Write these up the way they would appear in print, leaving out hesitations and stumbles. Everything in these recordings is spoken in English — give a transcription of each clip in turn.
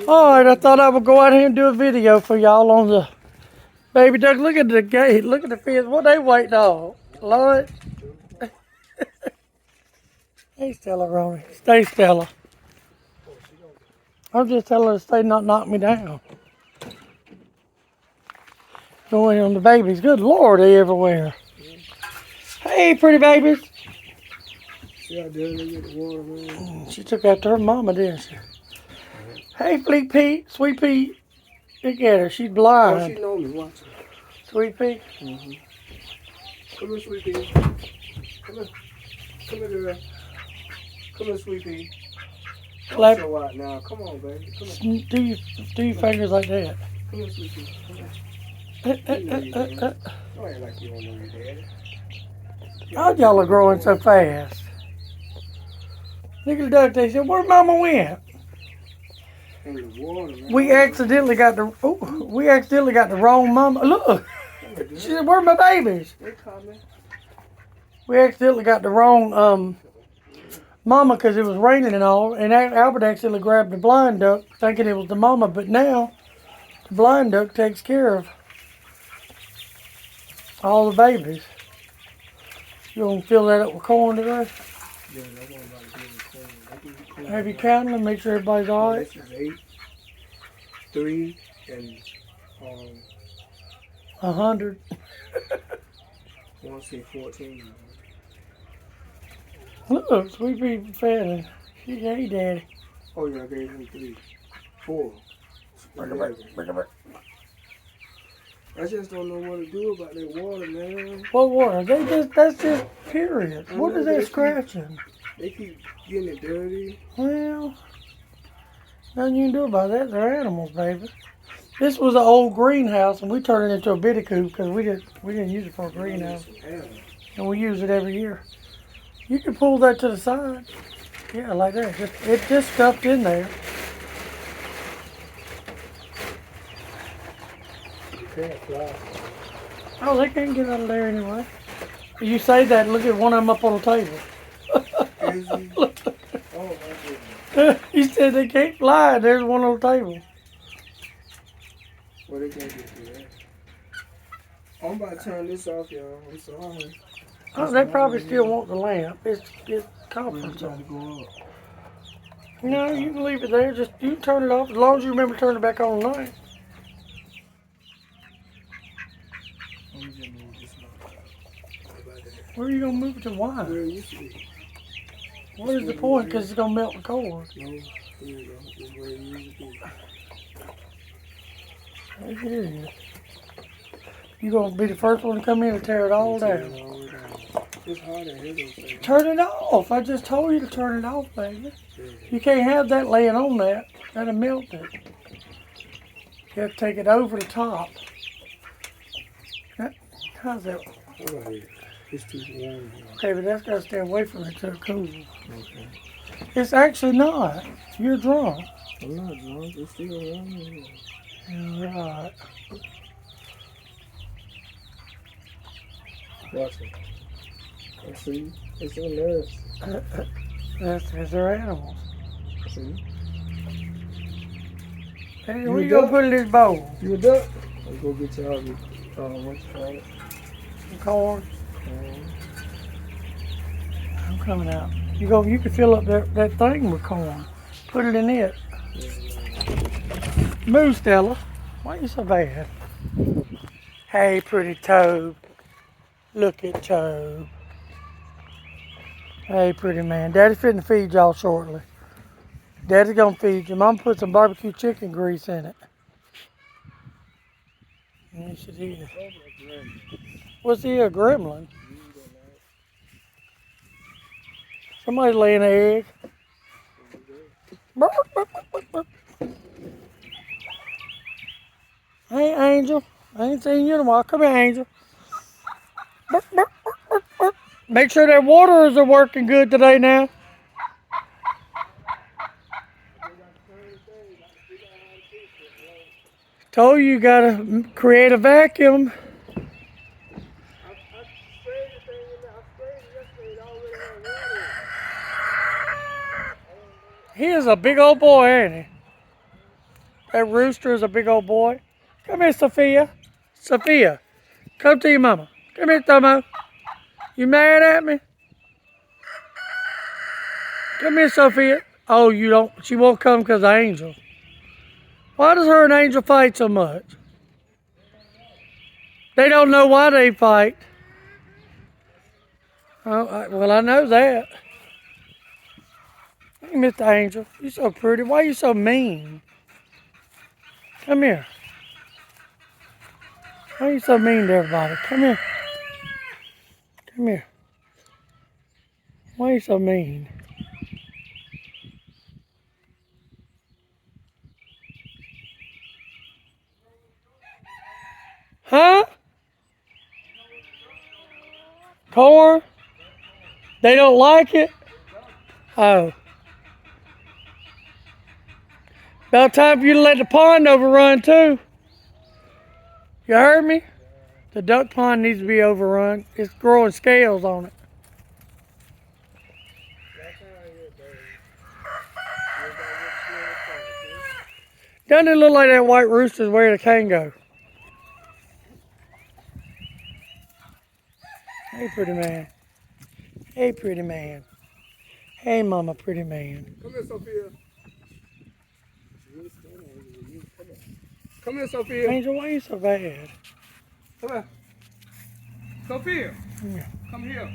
Alright, I thought I would go out here and do a video for y'all on the baby duck. Look at the gate. Look at the fish. What they waiting on? Lord. Hey, Stella Ronnie. Stay, Stella. I'm just telling her to stay, not knock me down. Going on the babies. Good Lord, they everywhere. Hey, pretty babies. See how dirty they get the water, man? She took after her mama, didn't she? Hey, Fleet Pete. Sweet Pete. Look at her. She's blind. Oh, she know me. Watch her. Sweet Pea. Mm-hmm. Come here, Sweet Pea. Come here. Come here, girl. Come here, Sweet Pea. Clap. So out now. Come on, baby. Come here. Do your fingers like that. Come here, Sweet Pea. Come here. You know your daddy. Don't act like you don't know your daddy. How y'all are growing so fast? Look at the duck. They said, "Where Mama went?" In the water, man. We accidentally got the wrong mama. Look. She said, "Where my babies?" They coming. We accidentally got the wrong mama because it was raining and all, and Albert accidentally grabbed the blind duck thinking it was the mama, but now the blind duck takes care of all the babies. You gonna fill that up with corn today? Yeah, that's what I'm about to do. Corn. Have you counted them? Make sure everybody's all right. This is 8, 3, and 100. I want to say 14. Look, Sweet Pea fed. She said, "Hey, Daddy." Oh yeah, I gave him 3, 4. Bring it back. Bring it back. I just don't know what to do about that water, man. What water? That's just period. What is that scratching? They keep getting it dirty. Well, nothing you can do about that. They're animals, baby. This was an old greenhouse, and we turned it into a bitty coop because we didn't use it for a greenhouse, and we use it every year. You can pull that to the side, yeah, like that. It just stuffed in there. You can't fly. Oh, they can't get out of there anyway. You say that, look at one of them up on the table. Is he? Oh my goodness. You said they can't fly. There's one on the table. Well, they can't get through that. I'm about to turn this off, y'all. I'm sorry. Oh, they probably still want the lamp. It's copper. Trying to go up. No, you can leave it there. Just you can turn it off as long as you remember to turn it back on tonight. Let me just move this one. Where are you gonna move it to? Why? Where it used to be. What is the point? Because it's gonna melt the cord. No, here you go. This is where it used to be. It is. You gonna be the first one to come in and tear it all down. It's hard to hit those things. Turn it off. I just told you to turn it off, baby. You can't have that laying on that. That'll melt it. You have to take it over the top. How's that? What about it? It's too warm here. Okay, but that's got to stay away from it till it cools. Okay. It's actually not. You're drunk. I'm not drunk. It's still warm here. You're right. Watch it. I see. It's in there. That's because they're animals. See? Hey, You where a you gonna duck? put in this bowl? You a duck? Let's go get y'all the, what you call it? Some corn. I'm coming out. You can fill up that thing with corn. Put it in it. Move, Stella. Why are you so bad? Hey, pretty Tobe. Look at Tobe. Hey, pretty man. Daddy's fitting to feed y'all shortly. Daddy's gonna feed you. Mom put some barbecue chicken grease in it. You should eat it. What's he, a gremlin? Somebody laying an egg. Burp, burp, burp, burp, burp. Hey, Angel. I ain't seen you in a while. Come here, Angel. Burp, burp, burp, burp, burp. Make sure their waters are working good today now. Told you gotta create a vacuum. He is a big old boy, ain't he? That rooster is a big old boy. Come here, Sophia. Sophia, come to your mama. Come here, Tomo. You mad at me? Come here, Sophia. Oh, you don't. She won't come because of Angel. Why does her and Angel fight so much? They don't know why they fight. Oh, well, I know that. Hey, Mr. Angel, you're so pretty. Why are you so mean? Come here. Why are you so mean to everybody? Come here. Come here. Why are you so mean? Huh? Corn? They don't like it? Oh. About time for you to let the pond overrun too. You heard me? The duck pond needs to be overrun. It's growing scales on it. Doesn't it look like that white rooster's where the cane go? Hey, pretty man. Hey, pretty man. Hey, mama, pretty man. Come here, Sophia. Come here, Sophia. Angel, why are you so bad? Come here. Sophia. Yeah. Come here.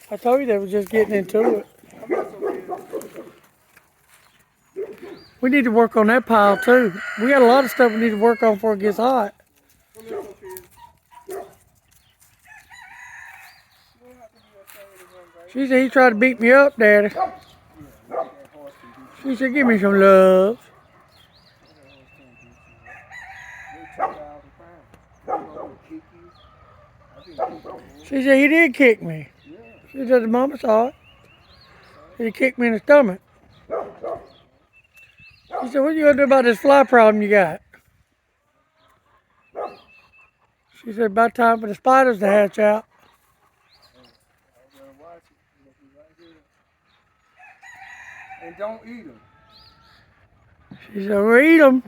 I told you they were just getting into it. Come here, Sophia. We need to work on that pile too. We got a lot of stuff we need to work on before it gets hot. Come here, Sophia. She said he tried to beat me up, Daddy. She said, give me some love. She said he did kick me. She said the mama saw it. He kicked me in the stomach. She said, what are you gonna do about this fly problem you got? She said, about time for the spiders to hatch out. And don't eat them. She said, we'll eat them.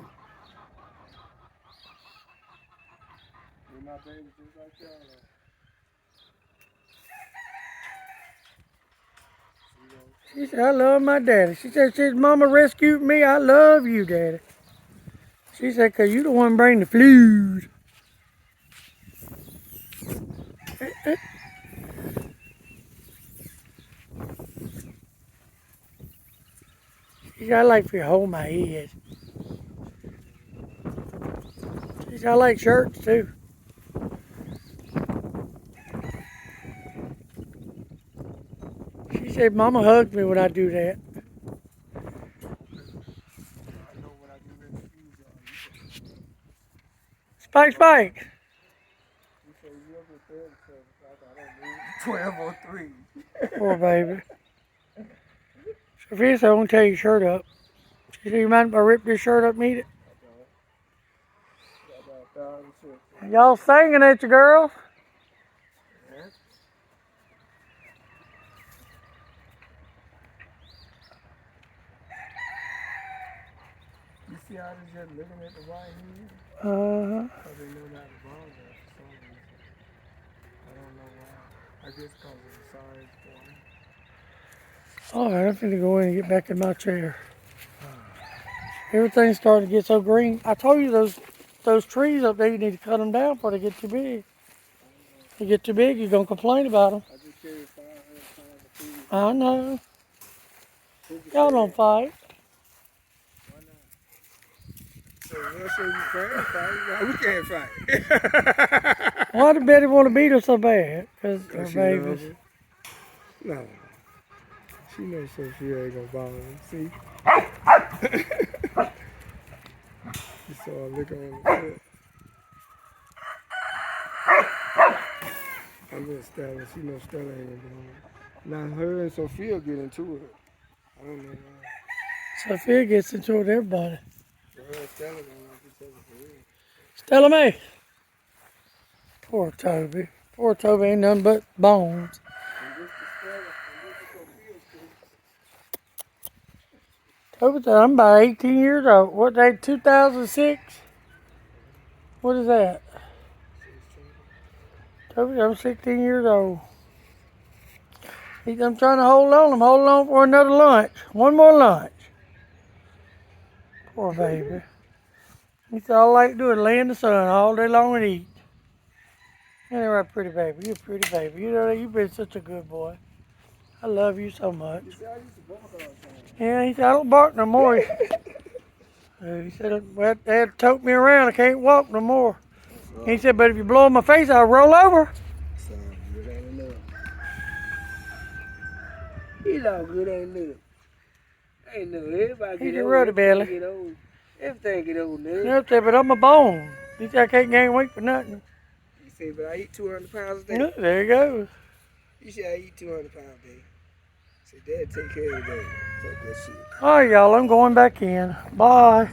My baby just like y'all. She said, I love my daddy. She said, since mama rescued me, I love you, daddy. She said, because you the one bring the food. She said, I like for you to hold my head. She said, I like shirts too. She said, Mama hugged me when I do that. Spike, Spike. 12:03. Poor baby. Sophia said, I won't tear your shirt up. She said, you mind if I rip this shirt up and eat it? Y'all singing at you, girls? You see how they just looking at the white here? Uh-huh. Because they know not to bother us for some reason. I don't know why. I guess because of the size for them. All right, I'm finna go in and get back in my chair. Everything's starting to get so green. I told you those trees up there, you need to cut them down before they get too big. If they get too big, you're going to complain about them. I just carried 500 pounds of food. I know. Y'all don't fight. Why not? So we'll show you can fight. No, we can't fight. Why did Betty want to beat her so bad? Because her She babies. loves it. No. She knows Sophia ain't gonna bother her. See? You saw her lick on the foot. I'm with Stella. She knows Stella ain't gonna bother her. Now her and Sophia get into it. I don't know why. Sophia gets into it with everybody. But her and Stella don't like each other for real. Stella Mae. Poor Toby. Poor Toby ain't nothing but bones. Toby said, I'm about 18 years old. What day, 2006? What is that? Toby said, I'm 16 years old. I'm trying to hold on. I'm holding on for another lunch. One more lunch. Poor baby. He said, all I like to do is lay in the sun all day long and eat. Ain't right, pretty baby. You're a pretty baby. You know, you've been such a good boy. I love you so much. Yeah, he said, I don't bark no more. He said, well, they had to tote me around. I can't walk no more. He said, but if you blow in my face, I'll roll over. So good ain't enough. He's all good ain't enough. Ain't no everybody He's get a old. ruddy belly. Everything get old. Everything get old now. You know, but I'm a bone. He said, I can't gain weight for nothing. He said, but I eat 200 pounds a day. Yeah, there you go. He said, I eat 200 pounds a day. I said, Dad, take care of the baby. Fuck that shit. All right, y'all, I'm going back in. Bye.